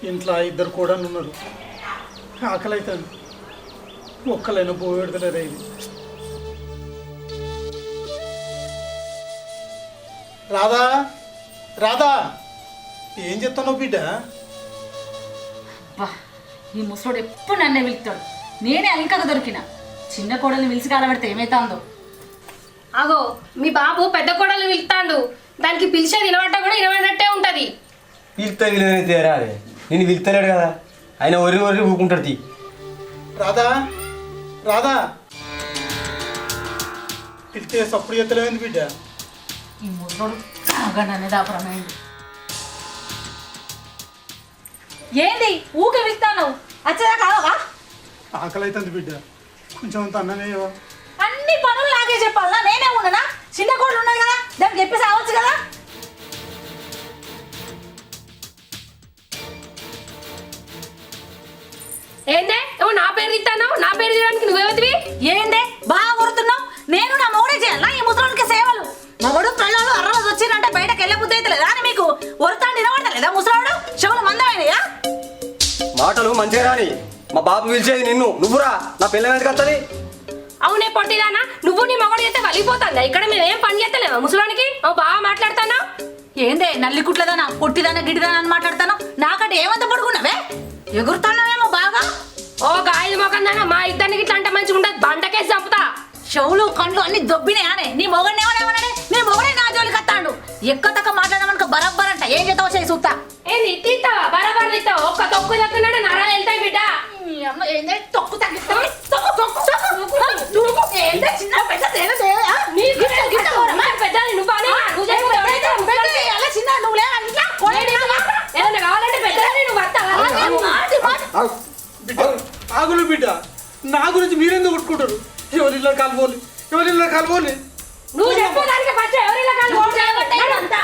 ఇంట్లో ఇద్దరు కూడా ఉన్నారు. ఆకలి అవుతాను. ఒక్కలైనా పోయేడతలేదా ఇది. రాధా రాధా ఏం చెప్తున్నావు బిడ్డ? ఈ ముసలోడు ఎప్పుడు నన్నే పిలుస్తాడు. నేనే అల్కగా దొరికిన. చిన్న కోడల్ని పిలిచి కాలబెడితే ఏమైతుందో. అగో మీ బాబు పెద్ద కోడలు పిలుస్తాడు. దానికి పిలిచేది వినబడ్డ కూడా వినబడినట్టే ఉంటది. పిలుస్తా విలువైతేరా అదే నేను పిలుస్తలేడు కదా, ఆయన ఒరి ఒరి ఊకుంటుంది. రాధా రాధా పిలిస్తే సప్పుడు ఎత్తలేమైంది బిడ్డ? ఈ ముసలోడు నన్నే దాపరమైంది. ఏంది ఊకే పిలుస్తాను? వచ్చేదా కావా? ఆకలి అవుతుంది బిడ్డ, కొంచెం అంత అన్నమేవా? అన్ని పనులు నాకే చెప్పాలనా? నేనే ఉండనా? చిన్న కోడలు ఉన్నది కదా, దానికి చెప్పేసి రావచ్చు కదా. ఏందే ఏమో నా పేరు తిట్టాను? నా పేరు తీయడానికి నువ్వేవతివి? ఏందే బాగా కొడుతున్నావు? నేను నా మొగుడే చేయాలా ఈ ముసలోనికి సేవలు? మొగుడు పిల్లలు అర్రలు వచ్చిందంటే బయటకు వెళ్ళే బుద్ధి అయితే లేదా అని మీకు? ఒరుతాండి నిలబడతలేదా ముసలాడు? చెవులు మందమైనయా? మాటలు మంచిగా రాని. మా బాబు పిలిచేది నిన్ను, నువ్వురా నా పిల్ల ఎందుకు వస్తుంది? అవునే పొట్టిదానా, నువ్వు నీ మొగడు చేస్తే వలిగిపోతుందా? ఇక్కడ మేము ఏం పని చేస్తలేమా ముసలానికి? బాగా మాట్లాడతానా? ఏందే నల్లి కుట్లదానా పొట్టిదానా గిడిదానా అని మాట్లాడతాను? నాకంటే ఏమంత పడుకున్నావే? ఎగురుతున్నావేమో బాగా. ఓ గాయలు మొకందానా, మా ఇద్దరికి ఇట్లా అంటే మంచిగా ఉండదు. బండకేసి చంపుతా. చెవులు కండ్లు అన్ని దొబ్బినాయనే. నీ మొగడిని ఏమనేమన్నాడే? నీ మొగడే నా జోలికి వస్తాడు. ఎక్కతక్క మాట్లాడమనుకో బరబ్బర్ అంట. ఏం చేస్తావు చేయి చూస్తా. ఏంది తీస్తావా? బరాబర్ తీస్తావా? ఒక్క తొక్కు తక్కున్నాడు నరాలు వెళ్తాయి బిడ్డ. తొక్కు తగ్గిస్తావు. పెద్దది నువ్వు ఏదన్నా కావాలంటే పెద్దది నువ్వు బిడ్డ ఆగులు బిడ్డ, నా గురించి మీరెందుకు కొట్టుకుంటారు? ఎవరిలో కలబోలి, ఎవరిలో కలబోలి. నువ్వు చెప్పడానికి ఫస్ట్ ఎవరిలో అంతా.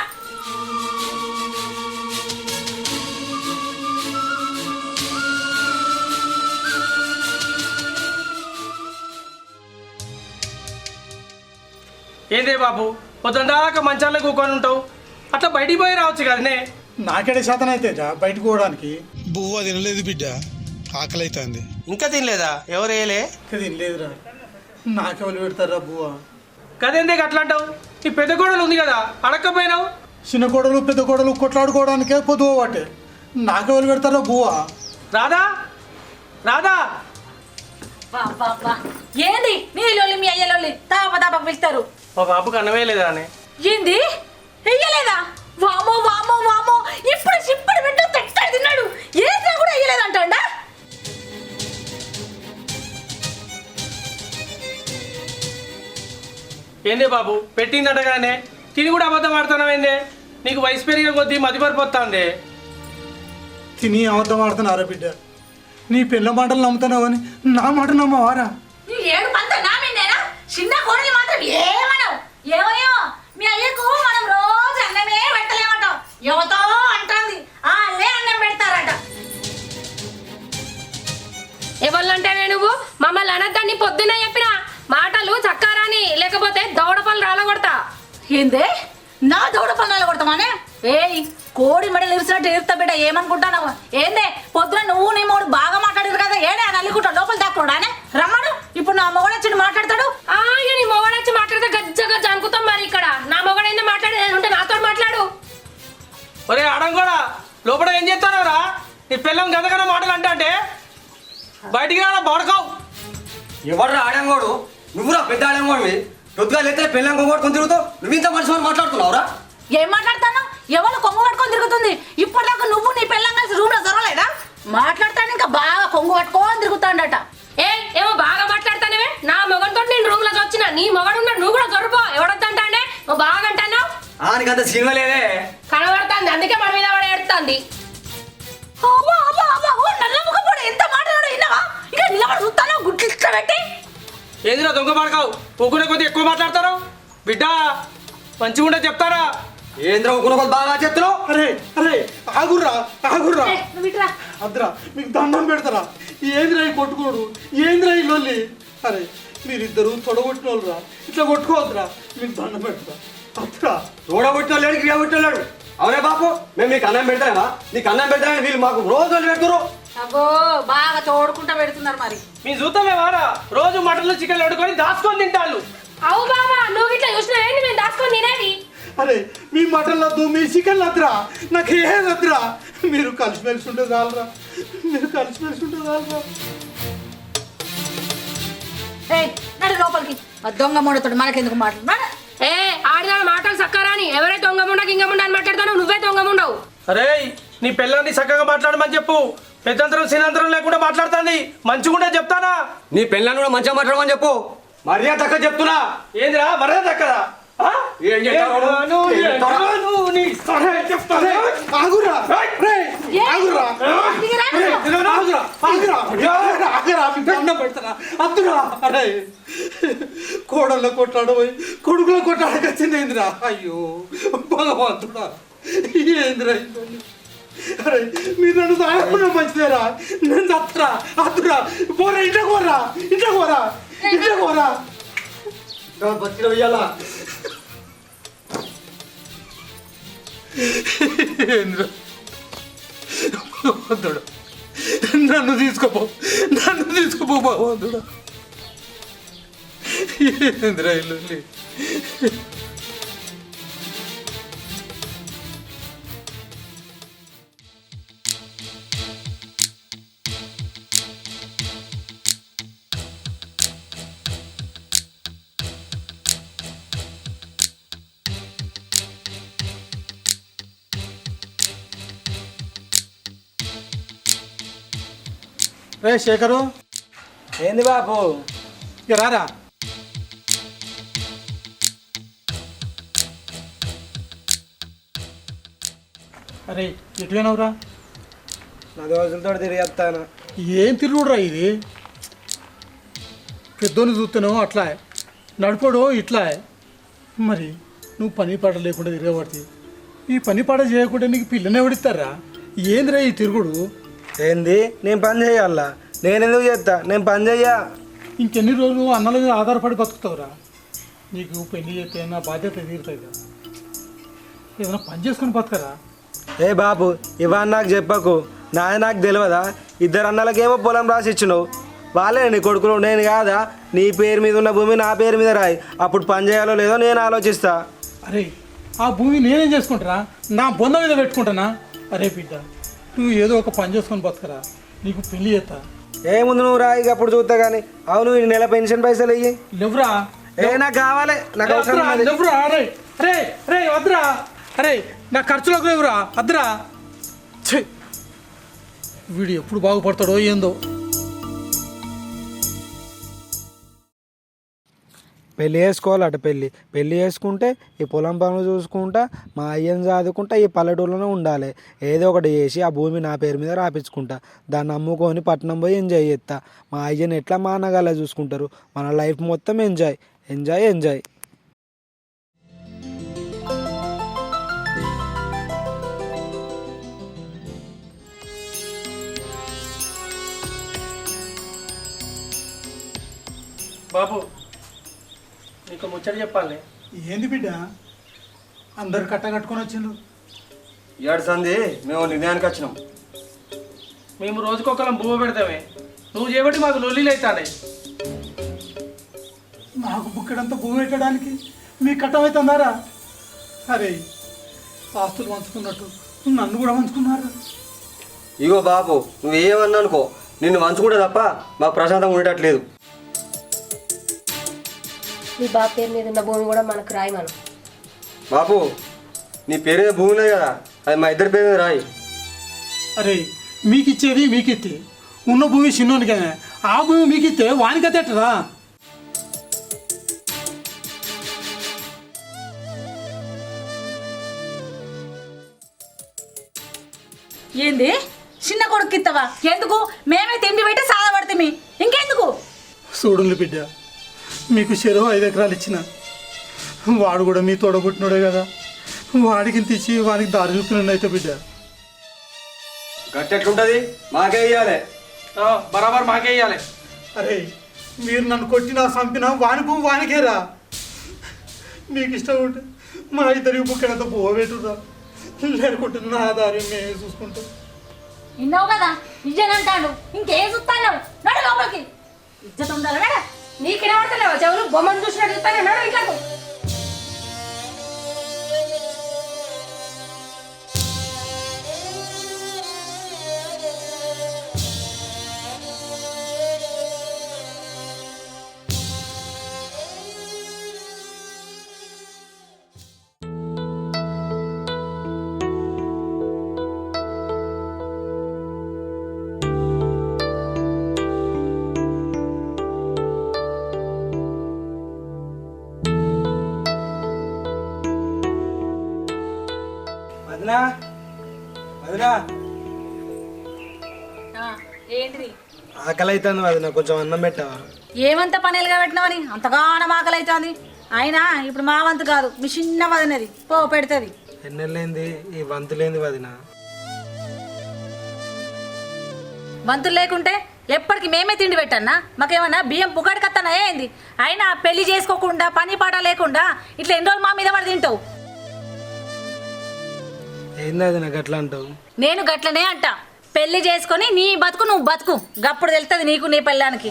ఏందే బాబు పొద్దుందాకా మంచాల్లో కూకొని ఉంటావు, అట్లా బయటికి పోయి రావచ్చు కదనే. నాకేడే శాతం అయితే బయటకు పోవడానికి. బువ్వ తినలేదు బిడ్డ, ఆకలి అవుతుంది. ఇంకా తినలేదా? ఎవరు వేయలే? తినలేదురా. నాకెవరు పెడతారా బువ్వ? కదేందే అట్లా అంటావు? నీ పెద్ద కోడలు ఉంది కదా, అడక్కపోయినావు? చిన్న కోడలు పెద్ద కోడలు కొట్లాడుకోవడానికే పొద్దు పోవట్టే. నాకెవరు పెడతారా బువ్వ? రాధా రాధా ఏంది నీళ్ళోళ్ళు మీ అయ్యలోళ్ళు తాప తాప పిలుస్తారు? మా బాబుకి అన్నమే లేదా అని. ఏంది వెయ్యలేదా? వామో వామో వామో, ఇప్పుడు చిప్పుడు పెట్టు తెట్టాడు తిన్నాడు. ఏసినా కూడా వెయ్యలేదంటా. ఏందే బాబు పెట్టిందట కానీ తిని కూడా అబద్ధం ఆడుతున్నావేందే? నీకు వయసు పెరిగిన కొద్దీ మతిపరిపోతాందే. తిని అబద్ధం ఆడుతున్నారా బిడ్డ? నీ పిల్ల మాటలు నమ్ముతున్నావని నా మాట నమ్మవారా? నీ ఏడు పంత నామేనా? చిన్న కోడలు మాత్రం ఏమనవు? ఏమయ్యో మీ అయ్యకు మనం రోజు అన్నమే పెట్టలేమంటావు. ఎవతో అంటుంది వాళ్ళే అన్నం పెడతారట. ఎవళ్ళంటేనే నువ్వు? మమ్మల్ని అనద్దని పొద్దున్న చెప్పిన మాటలు చక్కారాని, లేకపోతే దౌడ పళ్ళు రాలగొడతా. ఏందే నా దౌడ పన్నాలు కొడతామానే? ఏయ్ కోడి మడి ఇరిసినట్టు ఇరుస్తా బిడ్డ, ఏమనుకుంటావు? ఏందే పొద్దున నువ్వు నీ మొగుడు బాగా మాట్లాడారు కదా, ఏడే నల్లికుంటా లోపల దాక్కోడానే రమ్మడు. ఇప్పుడు నా మొగడు వచ్చి మాట్లాడతాడు. నీ మొగడు వచ్చి మాట్లాడితే గజ్జ గజ్జ అనుకుతాం. మరి ఇక్కడ నా మొగడు ఏందో మాట్లాడేది ఉంటే నాతో మాట్లాడు. ఒరే ఆడం కూడా లోపల ఏం చేస్తానవరా? నీ పిల్లం గదగన మాటలు అంటే బయటికి రాడా బాడకావు. ఎవరు ఆడంగోడు? నువ్వురా పెద్ద ఆడంగోడివి. పొద్దుగా లేతే పిల్లం కొంగోడుకొని తిరుగుతావు. నువ్వు ఇంత మనిషి మాట్లాడుతున్నావురా? ఏం మాట్లాడతాను? ఎవరు కొంగు పట్టుకొని తిరుగుతుంది? ఇప్పటిదాకా నువ్వు నీ పెళ్ళం కలిసి రూమ్ లో జరగలేదా? మాట్లాడతాను ఇంకా బాగా కొంగు పట్టుకొని తిరుగుతాడట. ఏమో బాగా మాట్లాడతానవే? నా మొగడుతో నేను రూమ్ లోకి వచ్చిన నీ మొగడు ఉన్నాడు, నువ్వు కూడా జరుపో. ఎవడొద్దంటానే బాగా అంటాను. ఆనికంత సినిమా లేదే. కనబడుతుంది, అందుకే మన మీద పడి ఏడుతుంది. అవ్వా, అవ్వా, అవ్వా, ఓ నల్ల ముఖపోడు ఎంత మాట్లాడు విన్నావా? ఇక నిలబడి చూస్తాను గుడ్లు ఇట్లా పెట్టి. ఏందిరా దొంగ పడకావు ఊకునే కొద్దిగా ఎక్కువ మాట్లాడతారు బిడ్డ మంచిగా ఉండే చెప్తారా ఏంద్ర ఊకున కొద్ది బాగా చెప్తున్నావు. అరే అరే ఆగుర్రా ఆగుర్రా ఏ, నువ్వు ఇట్రా. అద్రా మీకు దండం పెడతారా? ఏంద్రా ఈ కొట్టుకోడు, ఏంద్రా ఈ లొల్లి? అరే మీరిద్దరు తొడగొట్టిన వాళ్ళరా, ఇట్లా కొట్టుకోవద్దురా, మీకు దండం పెడతారా? అద్రా చూడబుట్టిన లేడు క్రియ పుట్టిన లేడు. అవునే బాపు, మేము నీకు అన్నం పెడతామా? నీకు అన్నం పెడతామని వీళ్ళు మాకు రోజు పెడుతురు. అబ్బో బాగా తోడుకుంటా పెడుతున్నారు మరి. మీ చూద్దామే వారా రోజు మటన్లు చికెన్లు వండుకొని దాచుకొని తింటాళ్ళు. అవు బాబా, నువ్వు ఇట్లా చూసినా ఏంటి మేము దాచుకొని తినేది? అరే మీ మటన్ వద్దు, మీ చికెన్ వద్దురా, నాకు ఏది వద్దురా. మీరు కలిసిమెలిసి ఉంటే చాలరా, మీరు కలిసిమెలిసి ఉంటే చాలరా. ఏయ్ నడు లోపలికి. ఆ దొంగ మూడతోడు మనకెందుకు మాట్లాడు? ఏ ఆడిన మాటలు సక్కరాని. ఎవరైతే దొంగముండ గింగముండ అని మాట్లాడతానో నువ్వే దొంగముండవు. అరే నీ పిల్లని చక్కగా మాట్లాడమని చెప్పు. పెద్దంతరం సినంతరం లేకుండా మాట్లాడుతుంది. మంచిగా ఉండే చెప్తానా? నీ పెళ్ళని కూడా మంచిగా మాట్లాడమని చెప్పు. మర్యాద తక్కువ చెప్తున్నా. ఏందిరా మరే దక్కదా ఏం చేస్తావు? ఆగురా రే, ఆగురా దిగిరా రే, నువ్వు. ఆగురా ఆగురా ఆగురా, మీకు దండం పెడతారా? అద్దురా. అరే కోడళ్ళ కొట్లాడబోయి కొడుకుల కొట్లాడక వచ్చిందేంద్రా? అయ్యో భగవంతుడా, ఏంద్రా ఇది? అరే మీరు నన్ను సాగకుండా మంచిదేరా, నేను తప్పురా అద్దురా. పోరా ఇంట్లో పోరా, ఇంట్లో పోరా, ఇంట్లో పోరా. బతికిన వెయ్యాలా? ఏంద్రా భగవంతుడు, నన్ను తీసుకోపో, నన్ను తీసుకోపో భగవంతుడు. ఏంద్రా ఇల్లు? రే శేఖరు, ఏంది బాపు? ఇక రారా. అరే ఎటువైనవురా? నా దోస్తులతో తిరిగేస్తాను. ఏం తిరుగుడురా ఇది? పెద్దోని చూస్తున్నావు అట్లా, నడుపడో ఇట్లా. మరి నువ్వు పని పాట లేకుండా తిరగబడితే ఈ పని పాట చేయకుండా నీకు పిల్లని ఎవడిస్తారా? ఏందిరా ఈ తిరుగుడు? ఏంది నేను పని చేయాలా? నేను ఎందుకు చేస్తా? నేను పని చెయ్యా. ఇంకెన్ని రోజులు అన్నల మీద ఆధారపడి బతుకుతావురా? నీకు పెళ్లి చేస్తే నా బాధ్యత తీరుతాయి కదా, ఏదైనా పని చేసుకుని బతకరా? ఏ బాపు, ఇవన్నీ నాకు చెప్పకు. నాకు తెలియదా? ఇద్దరు అన్నలకేమో పొలం రాసి ఇచ్చినావు, వాళ్ళే నీ కొడుకులు, నేను కాదా? నీ పేరు మీద ఉన్న భూమి నా పేరు మీద రాయి, అప్పుడు పని చేయాలో లేదో నేను ఆలోచిస్తా. అరే ఆ భూమి నేనేం చేసుకుంటారా? నా బొంద మీద పెట్టుకుంటానా? అరే బిడ్డ, నువ్వు ఏదో ఒక పని చేసుకొని బతకరా, నీకు పెళ్లి చేస్తా. ఏముంది నువ్వు రాయి, అప్పుడు చూస్తా. కానీ అవును, ఈ నెల పెన్షన్ పైసలు ఇయ్యి. లేవురా, నాకు కావాలి, నాకు అవసరం ఉన్నది. లేవురా. అరే అరే అరే వద్దురా. అరే నా ఖర్చులోకి లేవురా, వద్దురా. ఛీ, వీడు ఎప్పుడు బాగుపడతాడో ఏందో. పెళ్ళి చేసుకోవాలట. పెళ్ళి చేసుకుంటే ఈ పొలం పనులు చూసుకుంటా, మా అయ్యని చదువుకుంటా, ఈ పల్లెటూరులోనే ఉండాలి. ఏదో ఒకటి చేసి ఆ భూమి నా పేరు మీద రాపించుకుంటా, దాన్ని అమ్ముకొని పట్నం పోయి ఎంజాయ్ చేస్తా. మా అయ్యని ఎట్లా మా అన్నగాళ్ళ చూసుకుంటారు, మన లైఫ్ మొత్తం ఎంజాయ్ ఎంజాయ్ ఎంజాయ్. బాపు నీకు ముచ్చట చెప్పాలి. ఏంది బిడ్డ, అందరు కట్ట కట్టుకొని వచ్చిండు? ఏడు సంది మేము నిర్ణయానికి వచ్చినాం. మేము రోజుకొకరం భూమి పెడతామే, నువ్వు చేయబట్టి మాకు లొల్లీలు అవుతాయి. నాకు బుక్కడంతా భూమి పెట్టడానికి మీ కట్టమవుతుందారా? అరే ఆస్తులు పంచుకున్నట్టు నన్ను కూడా పంచుకున్నారా? ఇగో బాపు, నువ్వేమన్నా అనుకో, నిన్ను మంచుకుంటే తప్ప మాకు ప్రశాంతంగా ఉండేటట్లేదు. నీ బాబు పేరు మీద ఉన్న భూమి కూడా మనకు రాయి. మనం బాపు, నీ పేరు మీద భూమి లేదు కదా, అది మా ఇద్దరి పేరు మీద రాయి. అరే మీకు ఇచ్చేది మీకు ఇస్తే ఉన్న భూమి చిన్నోనికే, ఆ భూమి మీకు ఇస్తే వానికైతే ఎట్టరా? ఏంది చిన్న కొడుకు ఇస్తావా? ఎందుకు? మేమే తిండి పెట్టి సాధపడితే ఇంకెందుకు? చూడుంది బిడ్డ, మీకు చెరువు 5 ఎకరాలు ఇచ్చిన, వాడు కూడా మీ తోడబుట్టినోడే కదా, వాడికి తీసి వాడికి దారి చూపినండి అయితే బిడ్డ. గట్టెట్లుంటది? మాకే ఇయ్యాలి. బరాబర్ మాకే ఇవ్వాలి. అరే మీరు నన్ను కొట్టినా చంపినా వాని భూమి వానికేరా. మీకు ఇష్టం ఉంటే మా ఇద్దరికి బుక్కినంత పోవేటురా, లేకుంటే నా దారి మేమే చూసుకుంటాం. విన్నావు కదా, నిజంటాడు. ఇంకేం చూస్తాను? నడు లోపలికి. ఇజ్జత ఉండాలి మేడ. నీకు వినబడతలేవు చెవులు? బొమ్మను చూసినట్టు చూస్తానే మేడం ఇంట్లోకి. వదినా వదినా, ఏంటిది? ఆకలి అవుతుంది వదినా, కొంచెం అన్నం పెట్టావా? ఏమంత పనేలుగా పెట్టినావని అంతగానో ఆకలి అవుతుంది. అయినా ఇప్పుడు మా వంతు కాదు, మీ చిన్న వదినది పో పెడుతుంది. ఎన్నెళ్ళేంది ఈ వంతులేంది వదినా? వంతులు లేకుంటే ఎప్పటికి మేమే తిండి పెట్టన్నా? మాకేమన్నా బియ్యం పుకాడికత్తనా ఏంది? అయినా పెళ్లి చేసుకోకుండా పని పాట లేకుండా ఇట్లా ఎన్ని రోజులు మా మీద పడి తింటావు? ఏంది వదినా గట్లా అంటావు? నేను గట్లనే అంట. పెళ్లి చేసుకొని నీ బతుకు నువ్వు బతుకు, గప్పుడు తెలుస్తుంది నీకు నీ పెళ్ళానికి.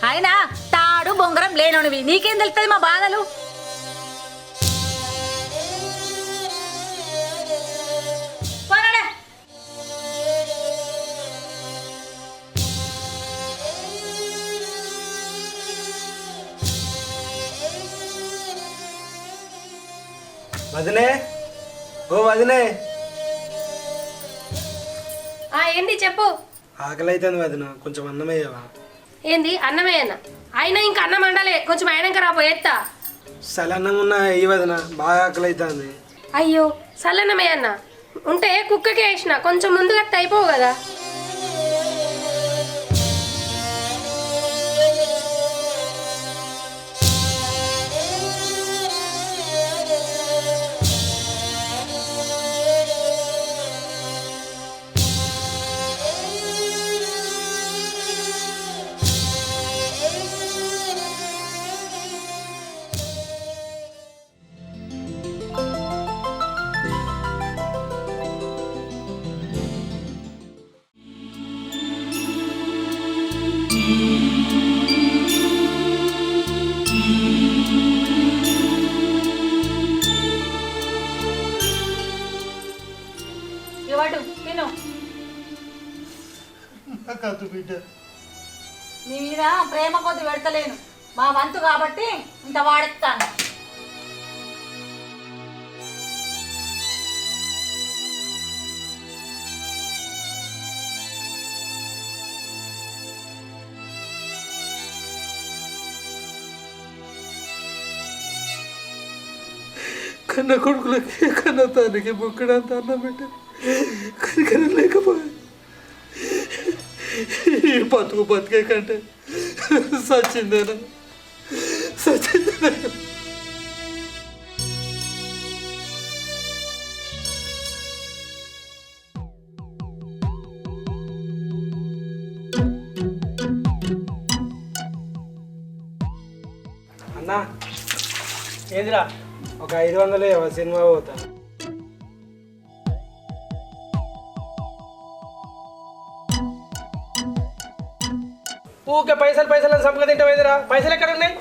అయినా తాడు బొంగరం లేనోనివి, నీకేం తెలుస్తుంది మా బాధలు? పోరాడే. వదినే, ఓ వదినే, ఏంది చెప్పు. ఆకలి అవుతుంది వదినా, కొంచెం అన్నం వేయవా? ఏంది అన్నమే అన్న? అయినా ఇంకా అన్నం వండాలే, కొంచెం అయినాక రాపోయేత్తా. సలన్నం ఉన్న ఈ వదినా, బాగా ఆకలి అవుతుంది. అయ్యో సల్లన్నమే అన్న ఉంటే కుక్కకే వేసిన, కొంచెం ముందుగా అయిపోవు కదా. ఇవాడు తిను. కాదు బిడ్డ, నీ మీద ప్రేమ కొద్ది పెడతలేను, మా వంతు కాబట్టి ఇంత వాడెత్తాను. కన్న కొడుకులకి కన్న తానికి బుక్కడంత అన్నం పెట్టారు, కనికరం లేకపోయి ఈ బతుకు బతికే కంటే సచ్చిందేనా సచ్చిందేనా. అన్నా ఏందిరా? ఒక 500 సినిమా పోతా. ఊకే పైసలు పైసలు సంపదింటావు ఏందిరా? పైసలు ఎక్కడ ఉన్నాయి?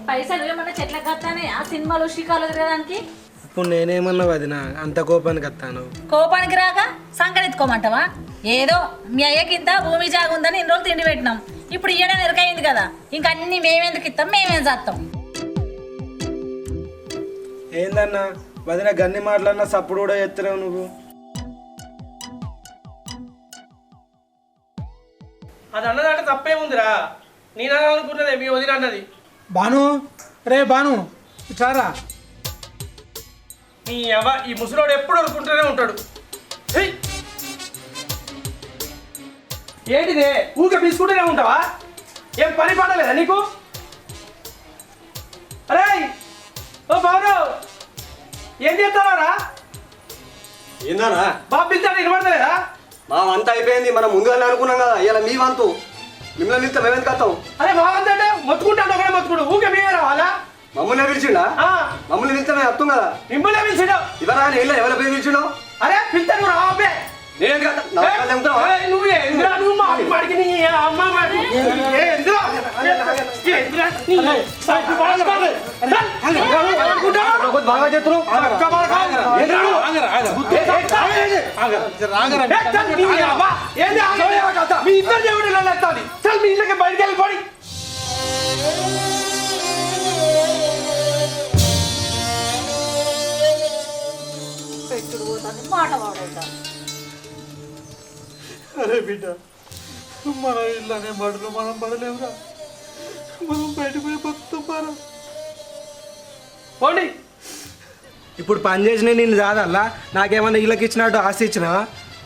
పైసలు ఏమన్నా చెట్లకు కట్టానే ఆ సినిమాలు షికాలు తిరగడానికి? ఇప్పుడు నేనేమన్నా వదినా అంత కోపానికి వస్తాను? కోపానికి రాక సంకరెత్తుకోమంటావా? ఏదో మీ అయ్యకింత భూమి జాగుందని ఇన్ని రోజులు తిండి పెట్టినాం, ఇప్పుడు ఇయ్యడం ఎరకైంది కదా, ఇంక అన్ని మేమెందుకు ఇస్తాం, మేమేం చేస్తాం? ఏందన్నా వదిన గన్ని మాటలన్నా సప్పుడు కూడా ఎత్తలేవు నువ్వు. అది అన్నదంటే తప్పేముందిరా? నేను అనుకున్నదే మీ వదిన అన్నది. బాను, రే బాను ఇట్లారా. నీ అవ్వ ఈ ముసలోడు ఎప్పుడు అనుకుంటూనే ఉంటాడు. ఏయ్! ఏంటిదే ఊరికే తీసుకుంటూనే ఉంటావా? ఏం పని పడలేదా నీకు? అరే ఓ బాబు ఏం చేస్తారా? ఏందన్నా బాబు పిలిచాడు వినబడతలేదా? మా వంత అయిపోయింది, మనం ముందుగానే అనుకున్నాం కదా, ఇలా మీ వంతు మిమ్మల్ని పిలిస్తే మేమెందుకు వస్తాం? అరే బాగుందంటే మొత్తుకుంటాడు ఒకటే మొత్తుకుడు ఊకే మీరే రావాలా? మమ్మల్ని పిలిచిండా? మమ్మల్ని పిలిస్తే మేము వస్తాం కదా. మిమ్మల్ని పిలిచాడు. ఇవరా ఎవరి పేరు పిలిచిండు? అరే పిలిచాను నువ్వు రావే. నేను కదా నా కాళ్ళు ఎముతావా? నువ్వే ఎందురా నువ్వు మాడికి నీ అమ్మ మాడి ఎందురా బాగా చెప్తున్నావు. మీ ఇద్దరు దేవుడు చల్ మీ ఇళ్ళకి బయటికి వెళ్ళిపోయి. పెట్టుడు పోతుంది మాట వాడవుతా. అరే బిడ్డ మన ఇళ్ళనే బడులు మనం పడలేవురా. మనం బయటకు పోయి బతుకుతాం పారా. పోండి. ఇప్పుడు పని చేసిన నేను కాదల్లా నాకేమన్నా ఇళ్ళకి ఇచ్చినట్టు ఆస్తి ఇచ్చినావా?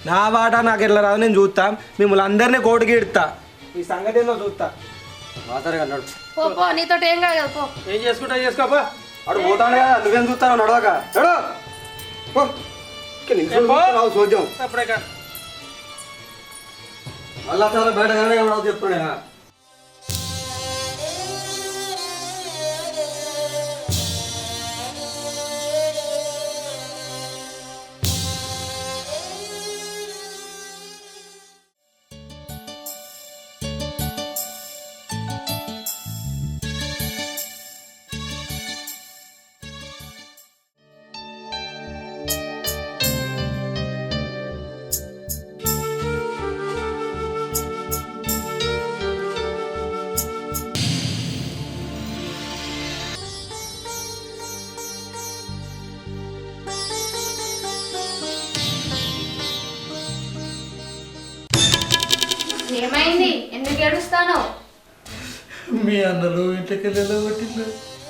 నా వాట నాకు ఎట్లా రాదు నేను చూస్తా. మిమ్మల్ని అందరినీ కోటికి ఇడతా. ఈ సంగతి ఏందో చూస్తా. మాట్లాడే అన్నాడు. పో పో నీతో ఏం కాదు పో. ఏం చేసుకుంటా చేసుకోపా. అడు పోతాడు కదా, నువ్వేం చూస్తావు? నడవక చూద్దాం. అప్పుడే కాదు మళ్ళా చాలా బయటగానే చెప్తున్నా. ఏమైంది? ఎందుకు ఏడుస్తాను? మీ అన్నలు ఇంటికి వెళ్ళగొట్టిండు.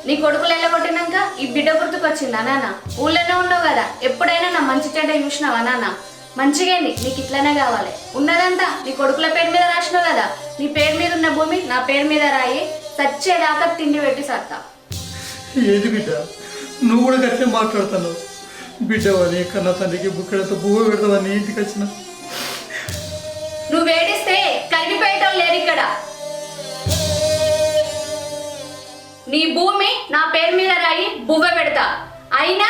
నీ కొడుకులు వెళ్ళగొట్టినాక ఈ బిడ్డ గుర్తుకొచ్చిందా నాన్న? ఊళ్ళోనే ఉన్నావు కదా, ఎప్పుడైనా నా మంచి చెడ్డ చూసినావా నాన్న? మంచిగేంది, నీకు ఇట్లనే కావాలి. ఉన్నదంతా నీ కొడుకుల పేరు మీద రాసినావు కదా, నీ పేరు మీద ఉన్న భూమి నా పేరు మీద రాయి, సచ్చేదాకా తిండి పెట్టి సత్తా. ఏది బిడ్డ నువ్వు కూడా గట్లే మాట్లాడుతున్నావు. బిడ్డవని కన్న తండ్రికి బుక్కడంతో పువ్వు పెడతావని ఇంటికి వచ్చిన. నువ్వు వేడిస్తే కరిగిపోయేటోళ్ళు లేరు ఇక్కడ. నీ భూమి నా పేరు మీద రాయి, బువ్వ పెడతా. అయినా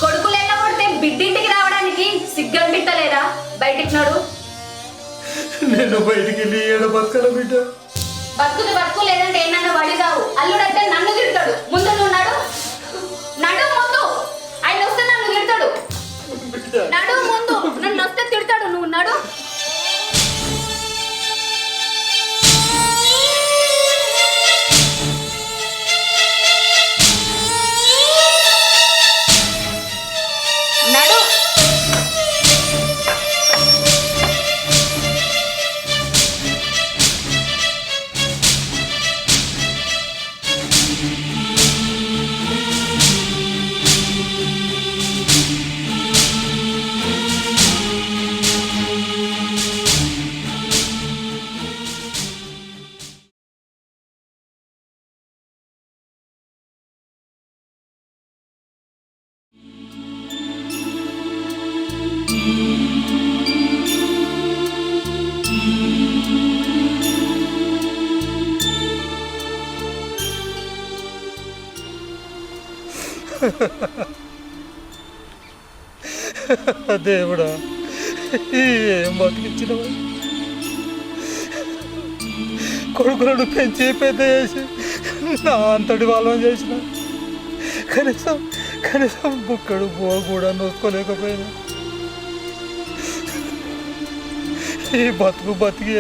కొడుకులు వెళ్ళగొడితే బిడ్డింటికి రావడానికి సిగ్గంపిత్తలేదా? బయటికి నడు. నేను బయటికి వెళ్ళి ఏడ బతకాల బిడ్డ. బతుకు లేదంటే ఏమన్నా పడిదావు. అల్లుడంటే నన్ను తిడతాడు. ముందు నువ్వు నడు ముందు. ఆయన వస్తే నన్ను తిడతాడు. నడు ముందు, నన్ను వస్తే తిడతాడు. నువ్వు నడు. నడు. దేవుడా ఏం బతికించినవా? కొడుకులను పెంచి పెద్ద చేసి నా అంతటి వాళ్ళని చేసిన. కనీసం బుక్కడు బో కూడా నోసుకోలేకపోయినా. ఈ బతికి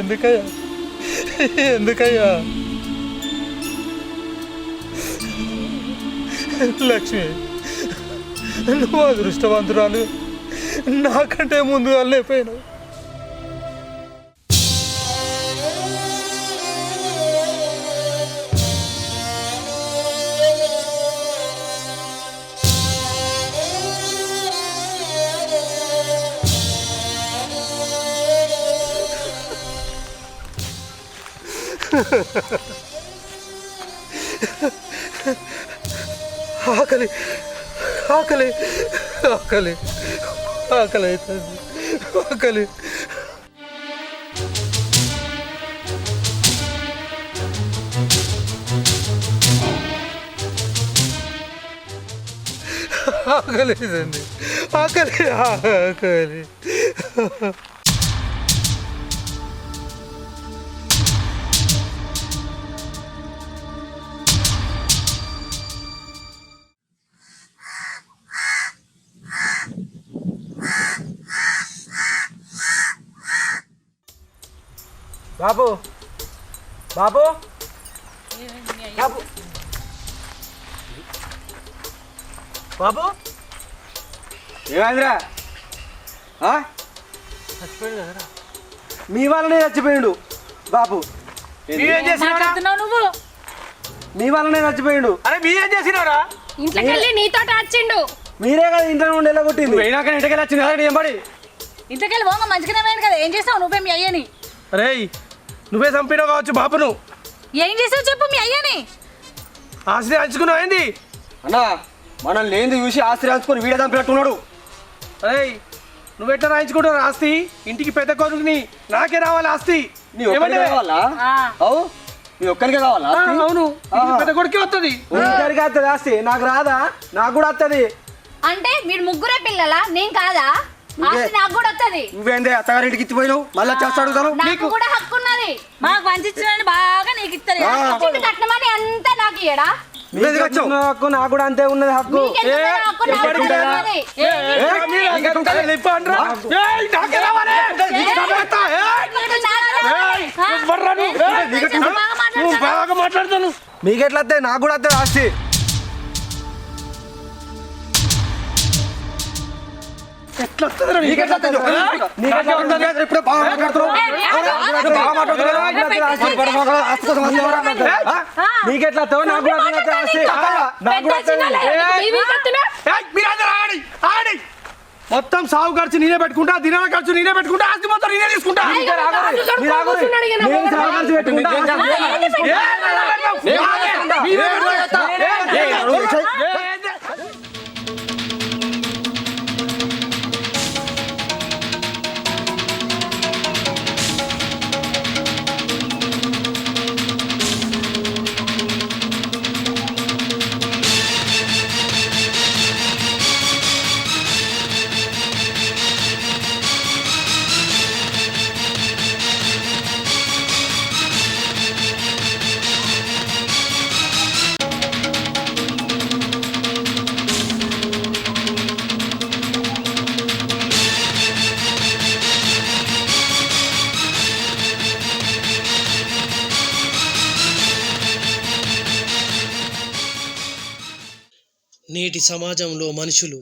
ఎందుకయ్యా లక్ష్మి, నువ్వు అదృష్టవంతురాలు. నాకంటే ముందుగా లేకపోయినావు. ఆకలి ఆకలి ఆకలి ఆకలి అవుతుంది ఆకలి. ఆకలి అవుతుంది ఆకలి ఆకలి. బాబు బాబు బాబు బాబు ఏమైందిరా మీ వల్లనే చచ్చిపోయిండు బాబు, మీరేం చేసినారా? మాట్లాడుతున్నావు నువ్వు? మీ వల్లనే చచ్చిపోయిండు. అరే మీరేం చేసినారా? ఇంట్లోకి వెళ్ళి నీతో వచ్చిండు. మీరే కదా ఇంట్లో నుండి ఎలా కొట్టింది. పోయినాక ఇంటికి వచ్చింది కదా ఏం పడి ఇంతకెళ్ళి పోగా మంచిగానే పోయింది కదా, ఏం చేస్తావు నువ్వే మీ అయ్యని? అరే నువ్వే చంపినావు కావచ్చు బాపును. ఏం చేసావు చెప్పు మీ అయ్యని. ఆస్తి హంచుకున్నావు ఏంది? అన్నా మనం లేనిది చూసి ఆస్తి రాసుకొని వీడే చంపినట్టున్నాడు. అరే నువ్వెట్లా రాయించుకుంటావు ఆస్తి? ఇంటికి పెద్ద కొడుకుని నాకే రావాలి ఆస్తి. నీ ఒక్కరికే కావాలా? అవు నీ ఒక్కరికే కావాలా ఆస్తి? అవును ఇంటికి పెద్ద కొడుకే వస్తుంది. ఇద్దరికి వస్తుంది ఆస్తి, నాకు రాదా? నాకు కూడా వస్తుంది. అంటే మీరు ముగ్గురే పిల్లలా? నేను కాదా? ఆస్తి నాకు కూడా వస్తుంది. నువ్వేందే అత్తగారింటికి ఇచ్చిపోయినావు మళ్ళీ చేస్తా అడుగుతాను. నాకు కూడా హక్కు ఉన్నది. మాకు పంచిచ్చిన బాగా నీకు ఇస్తారు కదా. చిన్న కట్నమని అంతా నాకు ఇయ్యడా? నువ్వేందుకు వచ్చావు? హక్కు నాకు కూడా అంతే ఉన్నది హక్కు. మీకెందుకు హక్కు? నాకు కూడా ఉన్నది. నువ్వు బాగా మాట్లాడతాను. మీకు ఎట్లా వస్తాయి? నాకు కూడా వస్తుంది ఆస్తి. ఎట్లా వస్తుందిరా నీకు? నీకెట్లా వస్తుంది? నీకెట్లా వస్తుంది? ఇప్పుడే బాగా మాట్లాడుతున్నావు. బాగా మాట్లాడుతున్నావు. ఆస్తి కోసం వస్తున్నావురా? నీకెట్లా వస్తావు? నాకు కూడా వస్తుంది ఆస్తి. నాకు కూడా వస్తుంది. మీరందరూ ఆడి ఆడి మొత్తం సాగు ఖర్చు నేనే పెట్టుకుంటా, దినాల ఖర్చు నేనే పెట్టుకుంటా, ఆస్తి మొత్తం నేనే తీసుకుంటా. మీరు ఆగరు. నేను సాగు పెట్టుకుంటా. నేటి సమాజంలో మనుషులు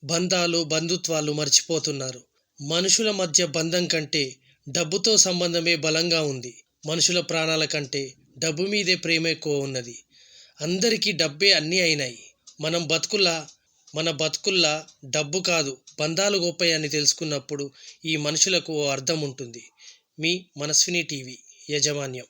బంధాలు బంధుత్వాలు మర్చిపోతున్నారు. మనుషుల మధ్య బంధం కంటే డబ్బుతో సంబంధమే బలంగా ఉంది. మనుషుల ప్రాణాల కంటే డబ్బు మీదే ప్రేమ ఎక్కువ ఉన్నది. అందరికీ డబ్బే అన్నీ అయినాయి. మన బతుకుల్లా డబ్బు కాదు బంధాలు గొప్పయని తెలుసుకున్నప్పుడు ఈ మనుషులకు ఓ అర్థం ఉంటుంది. మీ మనస్విని టీవీ యాజమాన్యం.